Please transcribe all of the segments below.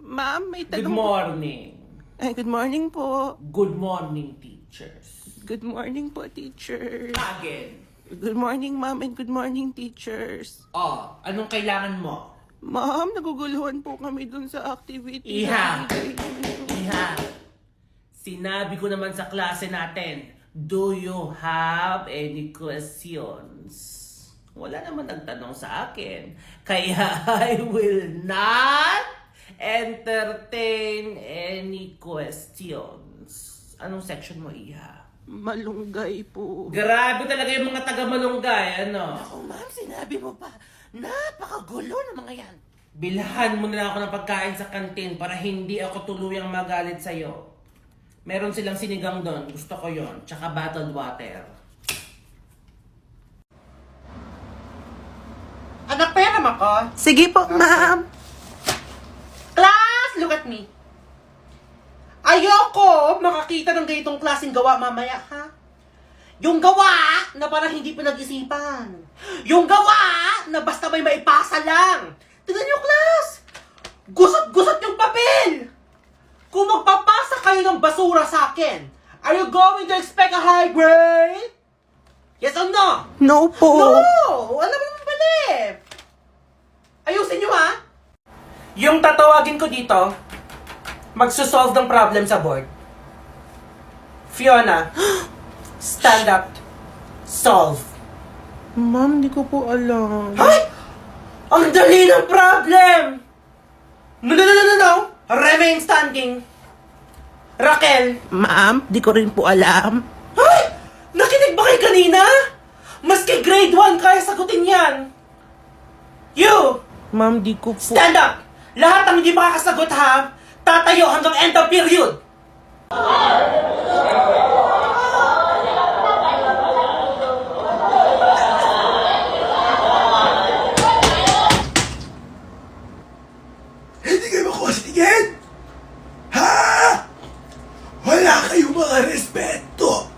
Ma'am, may Good tanong morning. Ay, good morning po. Good morning, teachers. Good morning po, teachers. Again. Good morning, ma'am, and good morning, teachers. Oh, anong kailangan mo? Ma'am, naguguluhan po kami dun sa activity. Iha! Iha! Sinabi ko naman sa klase natin, do you have any questions? Wala naman nagtanong sa akin. Kaya I will not entertain any questions. Anong section mo, Iha? Malunggay po. Grabe talaga yung mga taga-malunggay, ano? Ako, ma'am, sinabi mo pa. Napakagulo ng mga yan. Bilhan mo na lang ako ng pagkain sa kantin para hindi ako tuluyang magalit sa'yo. Meron silang sinigang doon. Gusto ko yon. Tsaka bottled water. Anak, pera mo ko? Sige po, ma'am. Class, look at me. Ayoko makakita ng ganitong klaseng gawa mamaya, ha? Yung gawa na parang hindi pinag-isipan. Yung gawa na basta may maipasa lang. Tignan niyo, class! Gusot-gusot yung papel! Kung magpapasa kayo ng basura sa akin, are you going to expect a high grade? Yes or no? No po. No! Alam mo naman pala eh. Ayusin nyo, ha? Yung tatawagin ko dito, magsusolve ng problem sa board. Fiona, stand up, solve. Ma'am, di ko po alam. Ay! Ang dali ng problem! No. Remain standing. Raquel, Ma'am, di ko rin po alam. ay! Nakinig ba kayo kanina? Maski grade 1 kaya sagutin yan. You, Ma'am, di ko po... stand up! Lahat ng hindi makakasagot ha, tatayo hanggang end of period. Hindi kayo makuha-sigin? Ha? Wala kayong mga respeto.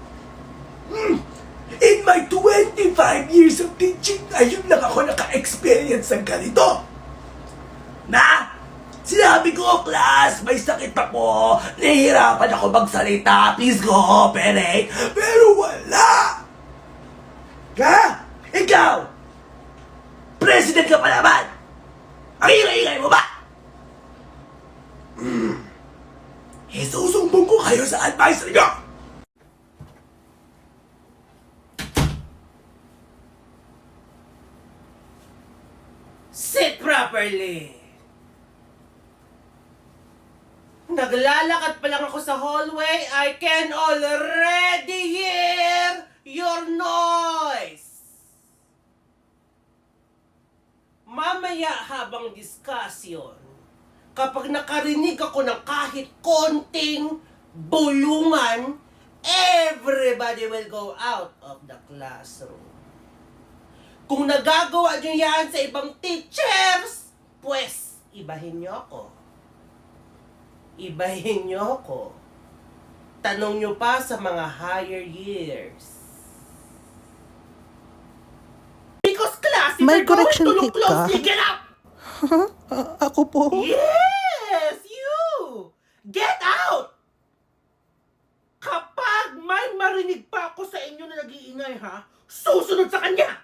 In my 25 years of teaching, ayun lang ako naka-experience ng ganito. Na? Sinabi ko, class, may sakit ako. Nahihirapan ako magsalita. Please cooperate. Pero wala. Ha? Ikaw? President ka pa naman. Ang ingay-ingay mo ba? Isusumbong ko kayo sa advisor nyo! Sit properly. Naglalakad pa lang ako sa hallway, I can already hear your noise. Mamaya habang discussion, kapag nakarinig ako ng kahit konting bulungan, everybody will go out of the classroom. Kung nagagawa nyo yan sa ibang teachers, pues, ibahin nyo ako. Ibahin nyo ako. Tanong nyo pa sa mga higher years. Because class, if May you're going correction to look tape ka? closely, get up! Ako po? Yes, you! Get out! Kapag may marinig pa ako sa inyo na nag-iingay, ha? Susunod sa kanya!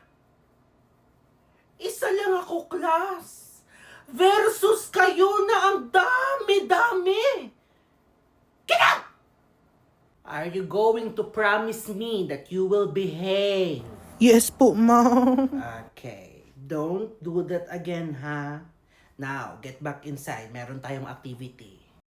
Isa lang ako, class. Versus kayo na ang dami-dami. Get out! Are you going to promise me that you will behave? Yes po, ma'am. Okay. Don't do that again, ha? Now, get back inside. Meron tayong activity.